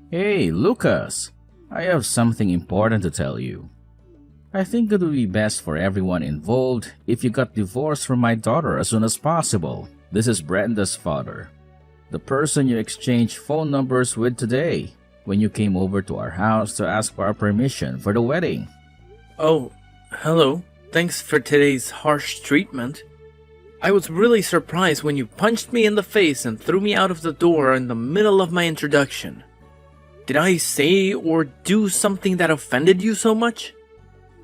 Hey, Lucas! I have something important to tell you. I think it would be best for everyone involved if you got divorced from my daughter as soon as possible. This is Brenda's father, the person you exchanged phone numbers with today when you came over to our house to ask for our permission for the wedding. Oh, hello. Thanks for today's harsh treatment. I was really surprised when you punched me in the face and threw me out of the door in the middle of my introduction. Did I say or do something that offended you so much?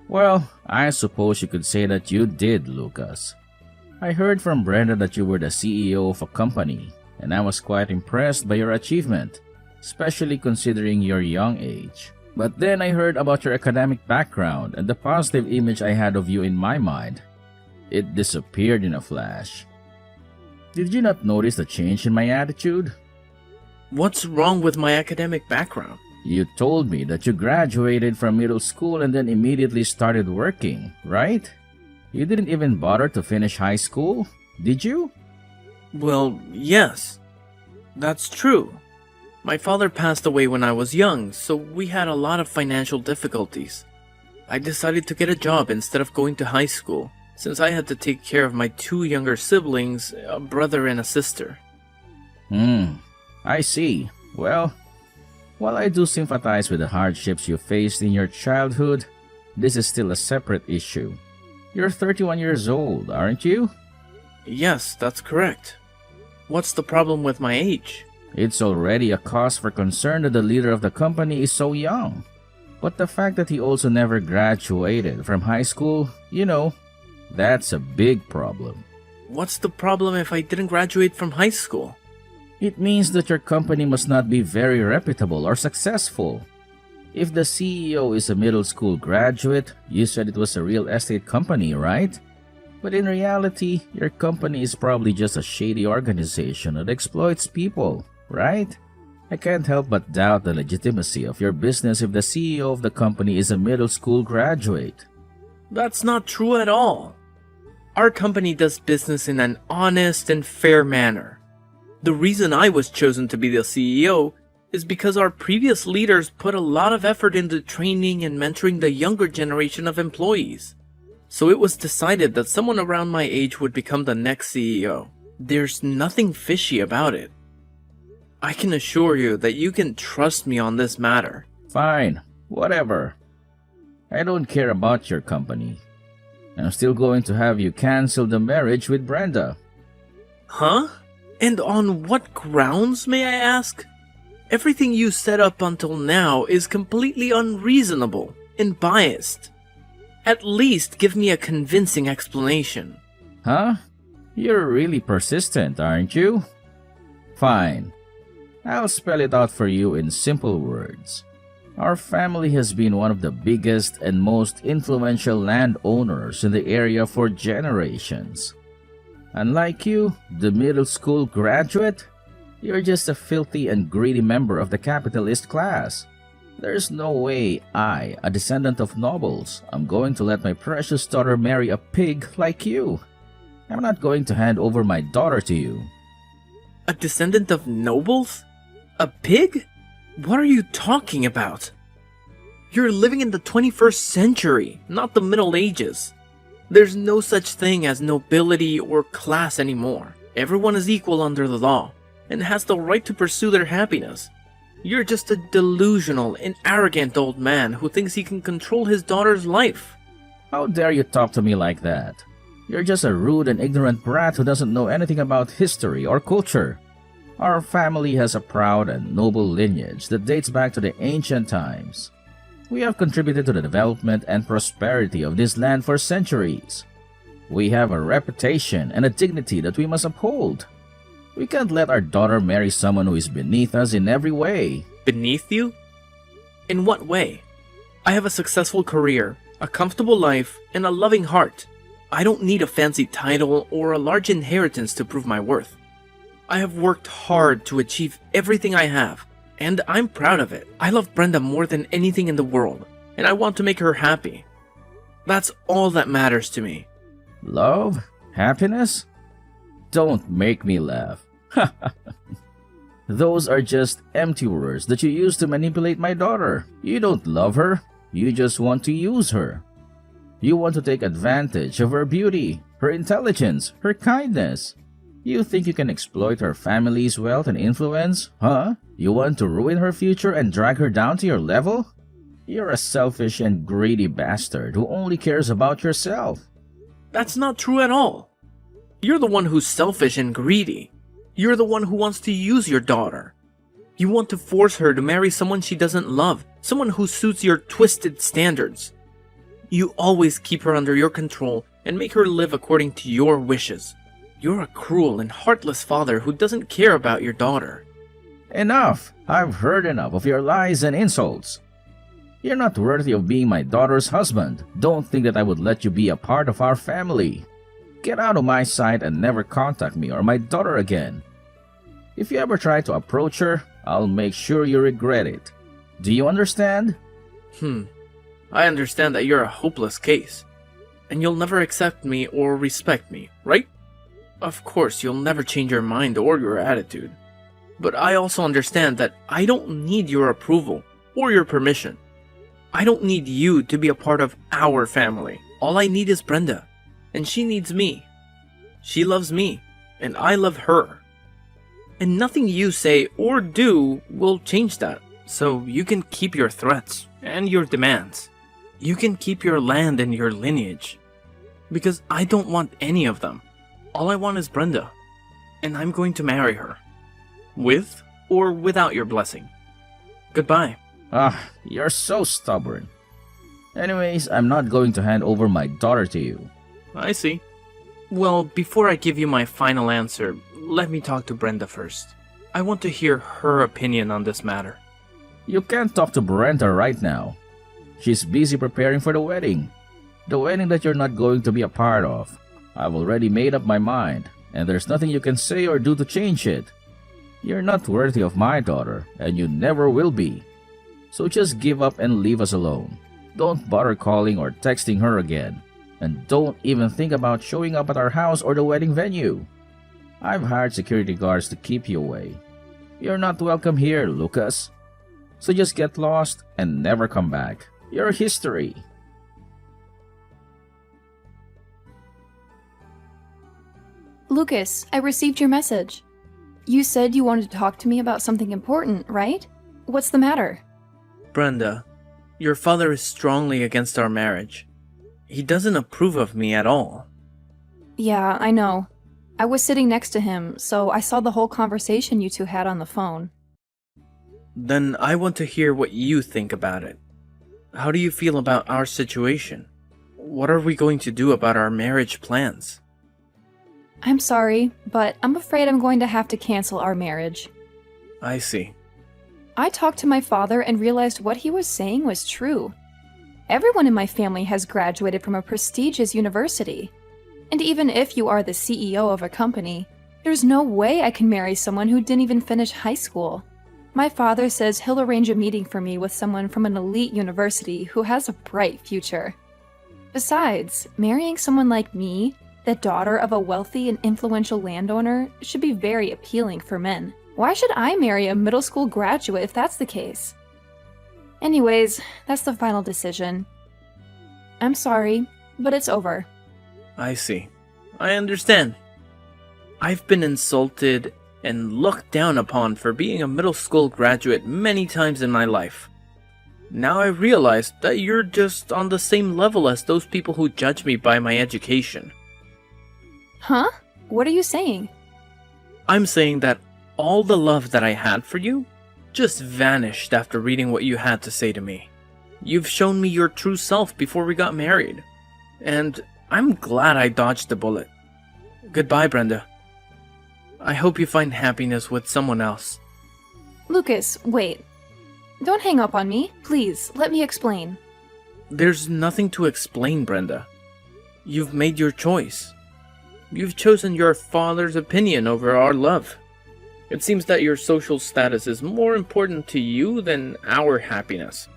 Well, I suppose you could say that you did, Lucas. I heard from Brenda that you were the CEO of a company, and I was quite impressed by your achievement, especially considering your young age. But then I heard about your academic background and the positive image I had of you in my mind. It disappeared in a flash. Did you not notice the change in my attitude? What's wrong with my academic background? You told me that you graduated from middle school and then immediately started working, right? You didn't even bother to finish high school, did you? Well, yes. That's true. My father passed away when I was young, so we had a lot of financial difficulties. I decided to get a job instead of going to high school, since I had to take care of my two younger siblings, a brother and a sister. I see. Well, while I do sympathize with the hardships you faced in your childhood, this is still a separate issue. You're 31 years old, aren't you? Yes, that's correct. What's the problem with my age? It's already a cause for concern that the leader of the company is so young. But the fact that he also never graduated from high school, that's a big problem. What's the problem if I didn't graduate from high school? It means that your company must not be very reputable or successful. If the CEO is a middle school graduate, you said it was a real estate company, right? But in reality, your company is probably just a shady organization that exploits people, right? I can't help but doubt the legitimacy of your business if the CEO of the company is a middle school graduate. That's not true at all. Our company does business in an honest and fair manner. The reason I was chosen to be the CEO is because our previous leaders put a lot of effort into training and mentoring the younger generation of employees. So it was decided that someone around my age would become the next CEO. There's nothing fishy about it. I can assure you that you can trust me on this matter. Fine, whatever. I don't care about your company. I'm still going to have you cancel the marriage with Brenda. Huh? And on what grounds, may I ask? Everything you said up until now is completely unreasonable and biased. At least give me a convincing explanation. Huh? You're really persistent, aren't you? Fine. I'll spell it out for you in simple words. Our family has been one of the biggest and most influential landowners in the area for generations. Unlike you, the middle school graduate, you're just a filthy and greedy member of the capitalist class. There's no way I, a descendant of nobles, am going to let my precious daughter marry a pig like you. I'm not going to hand over my daughter to you. A descendant of nobles? A pig? What are you talking about? You're living in the 21st century, not the Middle Ages. There's no such thing as nobility or class anymore. Everyone is equal under the law and has the right to pursue their happiness. You're just a delusional and arrogant old man who thinks he can control his daughter's life. How dare you talk to me like that? You're just a rude and ignorant brat who doesn't know anything about history or culture. Our family has a proud and noble lineage that dates back to the ancient times. We have contributed to the development and prosperity of this land for centuries. We have a reputation and a dignity that we must uphold. We can't let our daughter marry someone who is beneath us in every way. Beneath you? In what way? I have a successful career, a comfortable life, and a loving heart. I don't need a fancy title or a large inheritance to prove my worth. I have worked hard to achieve everything I have, and I'm proud of it. I love Brenda more than anything in the world, and I want to make her happy. That's all that matters to me. Love? Happiness? Don't make me laugh. Those are just empty words that you use to manipulate my daughter. You don't love her. You just want to use her. You want to take advantage of her beauty, her intelligence, her kindness. You think you can exploit her family's wealth and influence? Huh? You want to ruin her future and drag her down to your level? You're a selfish and greedy bastard who only cares about yourself. That's not true at all. You're the one who's selfish and greedy. You're the one who wants to use your daughter. You want to force her to marry someone she doesn't love, someone who suits your twisted standards. You always keep her under your control and make her live according to your wishes. You're a cruel and heartless father who doesn't care about your daughter. Enough! I've heard enough of your lies and insults. You're not worthy of being my daughter's husband. Don't think that I would let you be a part of our family. Get out of my sight and never contact me or my daughter again. If you ever try to approach her, I'll make sure you regret it. Do you understand? I understand that you're a hopeless case, and you'll never accept me or respect me, right? Of course, you'll never change your mind or your attitude. But I also understand that I don't need your approval or your permission. I don't need you to be a part of our family. All I need is Brenda, and she needs me. She loves me, and I love her. And nothing you say or do will change that. So you can keep your threats and your demands. You can keep your land and your lineage. Because I don't want any of them. All I want is Brenda. And I'm going to marry her. With or without your blessing. Goodbye. You're so stubborn. Anyways, I'm not going to hand over my daughter to you. I see. Well, before I give you my final answer, let me talk to Brenda first. I want to hear her opinion on this matter. You can't talk to Brenda right now. She's busy preparing for the wedding. The wedding that you're not going to be a part of. I've already made up my mind, and there's nothing you can say or do to change it. You're not worthy of my daughter, and you never will be. So just give up and leave us alone. Don't bother calling or texting her again. And don't even think about showing up at our house or the wedding venue. I've hired security guards to keep you away. You're not welcome here, Lucas. So just get lost and never come back. You're history. Lucas, I received your message. You said you wanted to talk to me about something important, right? What's the matter? Brenda, your father is strongly against our marriage. He doesn't approve of me at all. Yeah, I know. I was sitting next to him, so I saw the whole conversation you two had on the phone. Then I want to hear what you think about it. How do you feel about our situation? What are we going to do about our marriage plans? I'm sorry, but I'm afraid I'm going to have to cancel our marriage. I see. I talked to my father and realized what he was saying was true. Everyone in my family has graduated from a prestigious university. And even if you are the CEO of a company, there's no way I can marry someone who didn't even finish high school. My father says he'll arrange a meeting for me with someone from an elite university who has a bright future. Besides, marrying someone like me, the daughter of a wealthy and influential landowner, should be very appealing for men. Why should I marry a middle school graduate if that's the case? Anyways, that's the final decision. I'm sorry, but it's over. I see. I understand. I've been insulted and looked down upon for being a middle school graduate many times in my life. Now I realize that you're just on the same level as those people who judge me by my education. Huh? What are you saying? I'm saying that all the love that I had for you just vanished after reading what you had to say to me. You've shown me your true self before we got married. And I'm glad I dodged the bullet. Goodbye, Brenda. I hope you find happiness with someone else. Lucas, wait. Don't hang up on me. Please, let me explain. There's nothing to explain, Brenda. You've made your choice. You've chosen your father's opinion over our love. It seems that your social status is more important to you than our happiness.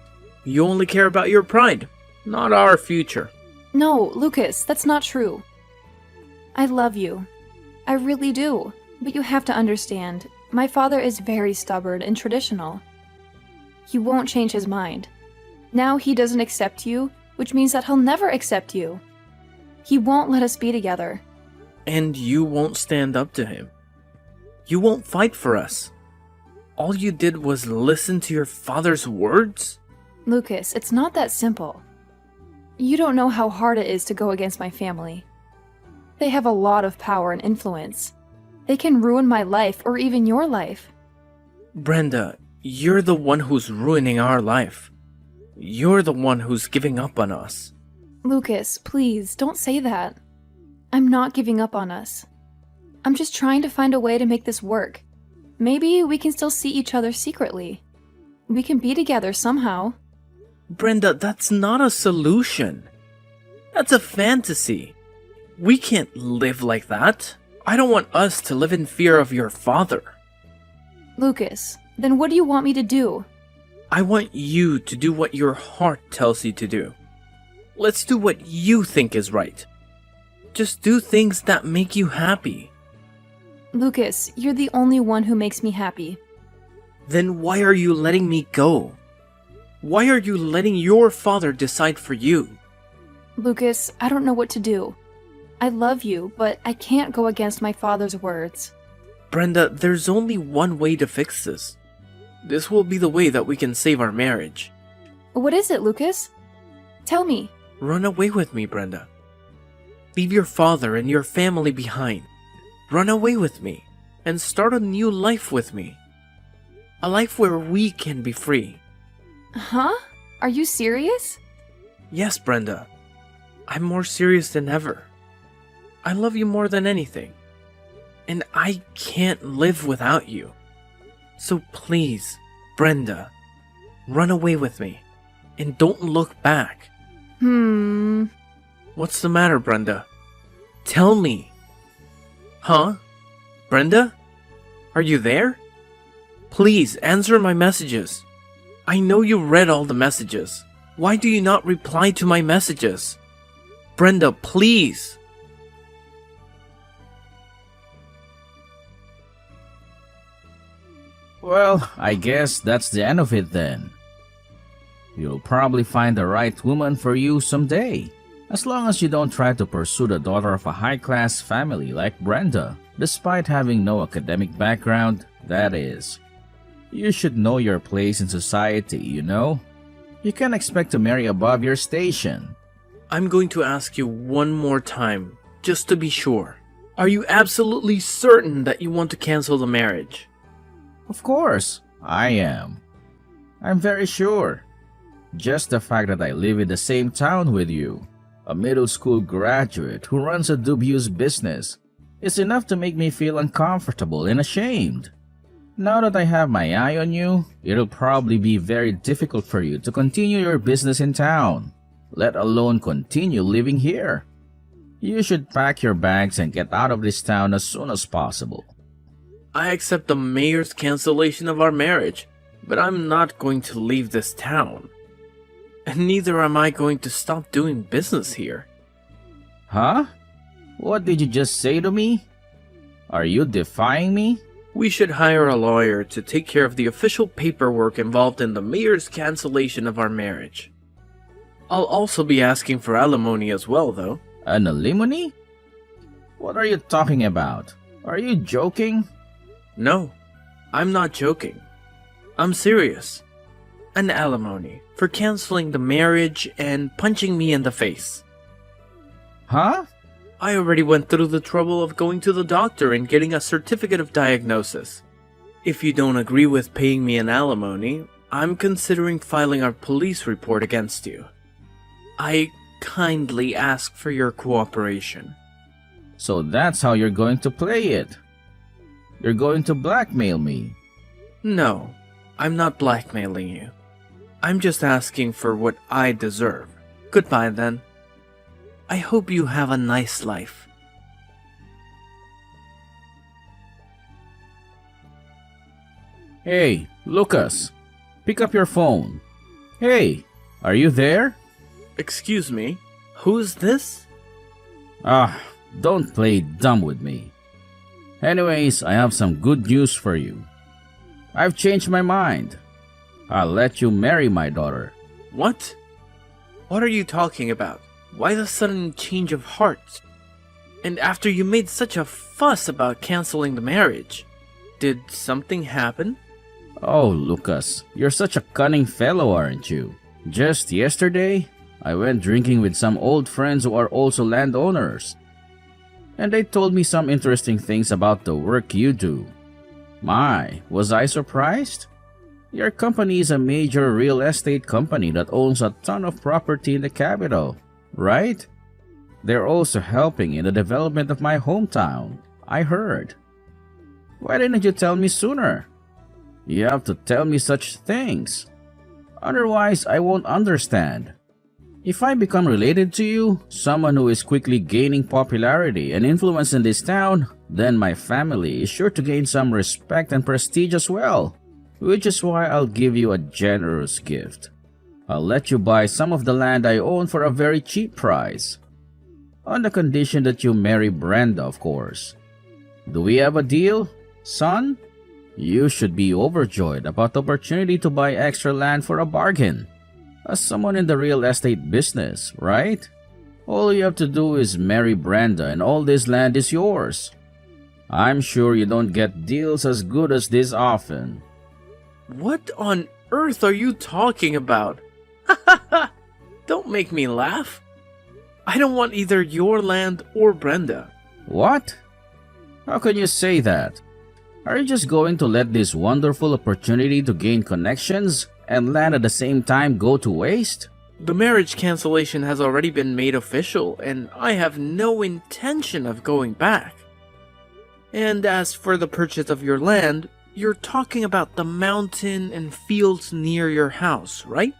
You only care about your pride, not our future. No, Lucas, that's not true. I love you. I really do. But you have to understand, My father is very stubborn and traditional. He won't change his mind. Now he doesn't accept you, which means that he'll never accept you. He won't let us be together. And you won't stand up to him. You won't fight for us. All you did was listen to your father's words? Lucas, it's not that simple. You don't know how hard it is to go against my family. They have a lot of power and influence. They can ruin my life or even your life. Brenda, you're the one who's ruining our life. You're the one who's giving up on us. Lucas, please, don't say that. I'm not giving up on us. I'm just trying to find a way to make this work. Maybe we can still see each other secretly. We can be together somehow. Brenda, that's not a solution. That's a fantasy. We can't live like that. I don't want us to live in fear of your father. Lucas, then what do you want me to do? I want you to do what your heart tells you to do. Let's do what you think is right. Just do things that make you happy. Lucas, you're the only one who makes me happy. Then why are you letting me go? Why are you letting your father decide for you? Lucas, I don't know what to do. I love you, but I can't go against my father's words. Brenda, there's only one way to fix this. This will be the way that we can save our marriage. What is it, Lucas? Tell me. Run away with me, Brenda. Leave your father and your family behind. Run away with me and start a new life with me. A life where we can be free. Huh? Are you serious? Yes, Brenda. I'm more serious than ever. I love you more than anything. And I can't live without you. So please, Brenda, run away with me. And don't look back. What's the matter, Brenda? Tell me. Huh? Brenda? Are you there? Please answer my messages. I know you read all the messages. Why do you not reply to my messages? Brenda, please. Well, I guess that's the end of it then. You'll probably find the right woman for you someday. As long as you don't try to pursue the daughter of a high-class family like Brenda, despite having no academic background, that is. You should know your place in society, you know? You can't expect to marry above your station. I'm going to ask you one more time, just to be sure. Are you absolutely certain that you want to cancel the marriage? Of course, I am. I'm very sure. Just the fact that I live in the same town with you, a middle school graduate who runs a dubious business, is enough to make me feel uncomfortable and ashamed. Now that I have my eye on you, it'll probably be very difficult for you to continue your business in town, let alone continue living here. You should pack your bags and get out of this town as soon as possible. I accept the mayor's cancellation of our marriage, but I'm not going to leave this town. And neither am I going to stop doing business here. Huh? What did you just say to me? Are you defying me? We should hire a lawyer to take care of the official paperwork involved in the mayor's cancellation of our marriage. I'll also be asking for alimony as well, though. An alimony? What are you talking about? Are you joking? No, I'm not joking. I'm serious. An alimony for canceling the marriage and punching me in the face. Huh? I already went through the trouble of going to the doctor and getting a certificate of diagnosis. If you don't agree with paying me an alimony, I'm considering filing a police report against you. I kindly ask for your cooperation. So that's how you're going to play it. You're going to blackmail me. No, I'm not blackmailing you. I'm just asking for what I deserve. Goodbye then. I hope you have a nice life. Hey, Lucas, pick up your phone. Hey, are you there? Excuse me, who's this? Don't play dumb with me. Anyways, I have some good news for you. I've changed my mind. I'll let you marry my daughter. What? What are you talking about? Why the sudden change of heart? And after you made such a fuss about canceling the marriage, did something happen? Oh, Lucas, you're such a cunning fellow, aren't you? Just yesterday, I went drinking with some old friends who are also landowners. And they told me some interesting things about the work you do. My, was I surprised? Your company is a major real estate company that owns a ton of property in the capital, right? They're also helping in the development of my hometown, I heard. Why didn't you tell me sooner? You have to tell me such things. Otherwise, I won't understand. If I become related to you, someone who is quickly gaining popularity and influence in this town, then my family is sure to gain some respect and prestige as well. Which is why I'll give you a generous gift. I'll let you buy some of the land I own for a very cheap price. On the condition that you marry Brenda, of course. Do we have a deal, son? You should be overjoyed about the opportunity to buy extra land for a bargain. As someone in the real estate business, right? All you have to do is marry Brenda and all this land is yours. I'm sure you don't get deals as good as this often. What on earth are you talking about? Don't make me laugh. I don't want either your land or Brenda. What? How can you say that? Are you just going to let this wonderful opportunity to gain connections and land at the same time go to waste? The marriage cancellation has already been made official, and I have no intention of going back. And as for the purchase of your land, you're talking about the mountain and fields near your house, right?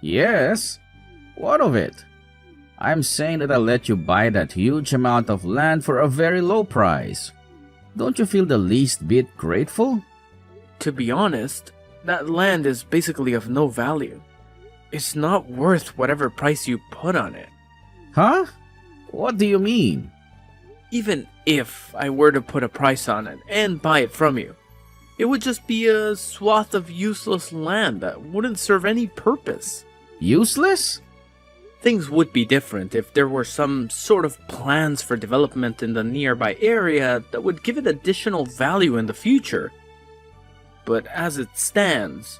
Yes. What of it? I'm saying that I'll let you buy that huge amount of land for a very low price. Don't you feel the least bit grateful? To be honest, that land is basically of no value. It's not worth whatever price you put on it. Huh? What do you mean? Even if I were to put a price on it and buy it from you, it would just be a swath of useless land that wouldn't serve any purpose. Useless? Things would be different if there were some sort of plans for development in the nearby area that would give it additional value in the future. But as it stands,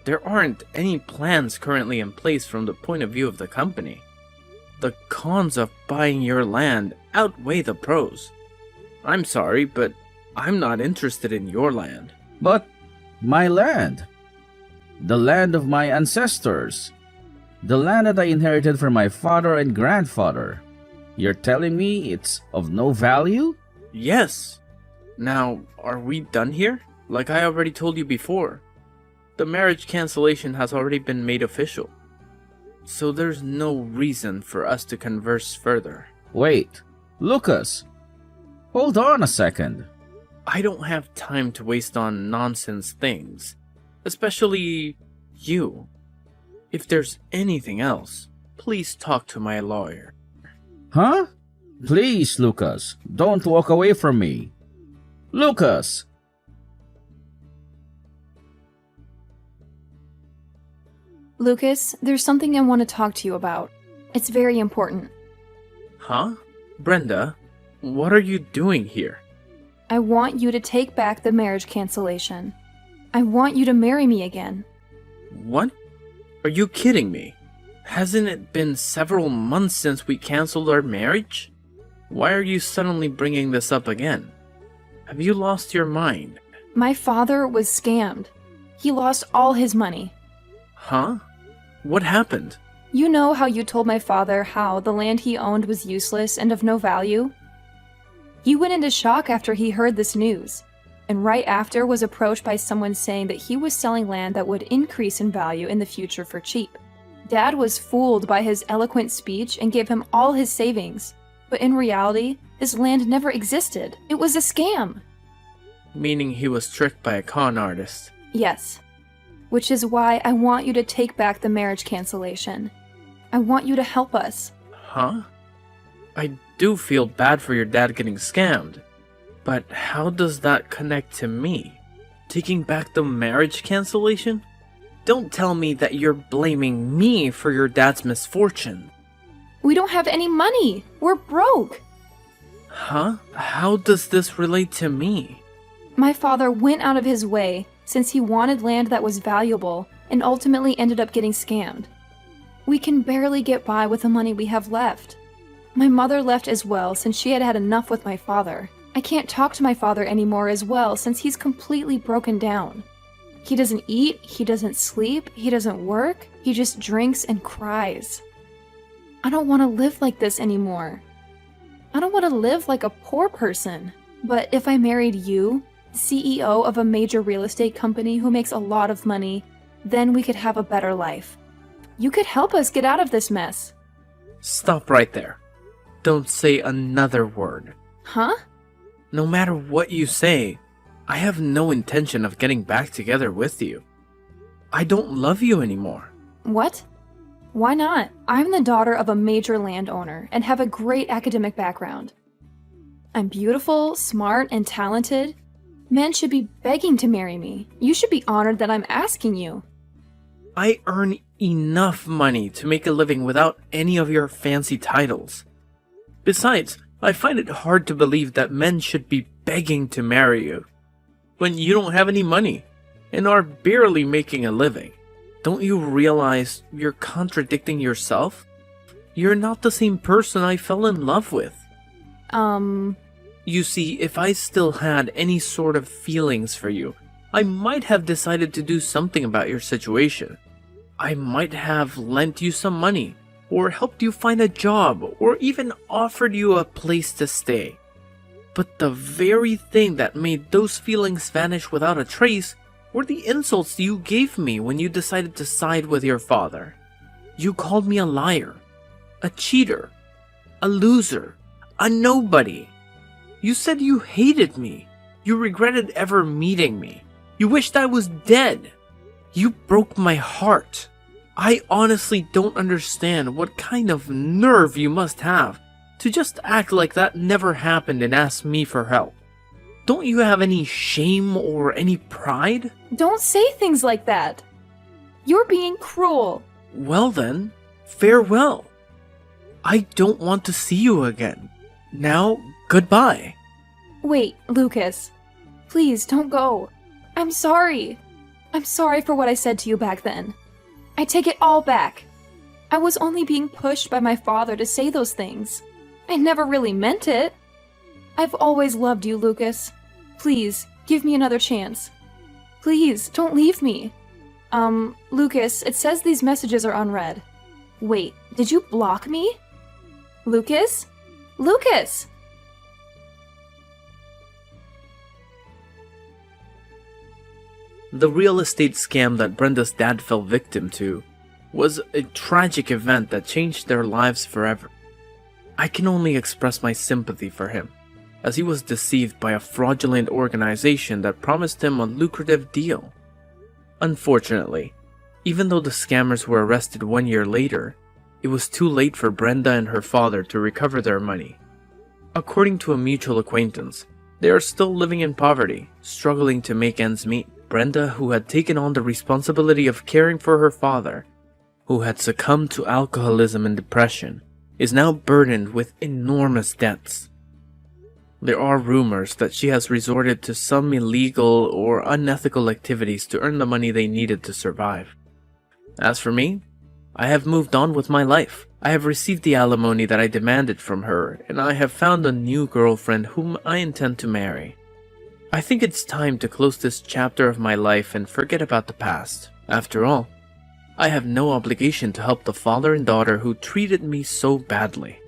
there aren't any plans currently in place from the point of view of the company. The cons of buying your land outweigh the pros. I'm sorry, but I'm not interested in your land. But my land. The land of my ancestors. The land that I inherited from my father and grandfather. You're telling me it's of no value? Yes. Now, are we done here? Like I already told you before, the marriage cancellation has already been made official. So there's no reason for us to converse further. Wait, Lucas. Hold on a second. I don't have time to waste on nonsense things. Especially you. If there's anything else, please talk to my lawyer. Huh? Please, Lucas, don't walk away from me. Lucas! Lucas, there's something I want to talk to you about. It's very important. Huh? Brenda, what are you doing here? I want you to take back the marriage cancellation. I want you to marry me again. What? Are you kidding me? Hasn't it been several months since we canceled our marriage? Why are you suddenly bringing this up again? Have you lost your mind? My father was scammed. He lost all his money. Huh? What happened? You know how you told my father how the land he owned was useless and of no value? He went into shock after he heard this news, and right after was approached by someone saying that he was selling land that would increase in value in the future for cheap. Dad was fooled by his eloquent speech and gave him all his savings, but in reality, this land never existed. It was a scam. Meaning he was tricked by a con artist. Yes. Which is why I want you to take back the marriage cancellation. I want you to help us. Huh? I do feel bad for your dad getting scammed, But how does that connect to me? Taking back the marriage cancellation? Don't tell me that you're blaming me for your dad's misfortune. We don't have any money. We're broke. Huh? How does this relate to me? My father went out of his way since he wanted land that was valuable and ultimately ended up getting scammed. We can barely get by with the money we have left. My mother left as well since she had had enough with my father. I can't talk to my father anymore as well since he's completely broken down. He doesn't eat, he doesn't sleep, he doesn't work, he just drinks and cries. I don't want to live like this anymore. I don't want to live like a poor person. But if I married you, CEO of a major real estate company who makes a lot of money, then we could have a better life. You could help us get out of this mess. Stop right there. Don't say another word. Huh? No matter what you say, I have no intention of getting back together with you. I don't love you anymore. What? Why not? I'm the daughter of a major landowner and have a great academic background. I'm beautiful, smart, and talented. Men should be begging to marry me. You should be honored that I'm asking you. I earn enough money to make a living without any of your fancy titles. Besides, I find it hard to believe that men should be begging to marry you when you don't have any money and are barely making a living. Don't you realize you're contradicting yourself? You're not the same person I fell in love with. You see, if I still had any sort of feelings for you, I might have decided to do something about your situation. I might have lent you some money, or helped you find a job, or even offered you a place to stay. But the very thing that made those feelings vanish without a trace were the insults you gave me when you decided to side with your father. You called me a liar, a cheater, a loser, a nobody. You said you hated me. You regretted ever meeting me. You wished I was dead. You broke my heart. I honestly don't understand what kind of nerve you must have to just act like that never happened and ask me for help. Don't you have any shame or any pride? Don't say things like that. You're being cruel. Well then, farewell. I don't want to see you again. Now, goodbye. Wait, Lucas. Please, don't go. I'm sorry. I'm sorry for what I said to you back then. I take it all back. I was only being pushed by my father to say those things. I never really meant it. I've always loved you, Lucas. Please, give me another chance. Please, don't leave me. Lucas, it says these messages are unread. Wait, did you block me? Lucas? Lucas! The real estate scam that Brenda's dad fell victim to was a tragic event that changed their lives forever. I can only express my sympathy for him, as he was deceived by a fraudulent organization that promised him a lucrative deal. Unfortunately, even though the scammers were arrested 1 year later, it was too late for Brenda and her father to recover their money. According to a mutual acquaintance, they are still living in poverty, struggling to make ends meet. Brenda, who had taken on the responsibility of caring for her father, who had succumbed to alcoholism and depression, is now burdened with enormous debts. There are rumors that she has resorted to some illegal or unethical activities to earn the money they needed to survive. As for me, I have moved on with my life. I have received the alimony that I demanded from her, and I have found a new girlfriend whom I intend to marry. I think it's time to close this chapter of my life and forget about the past. After all, I have no obligation to help the father and daughter who treated me so badly.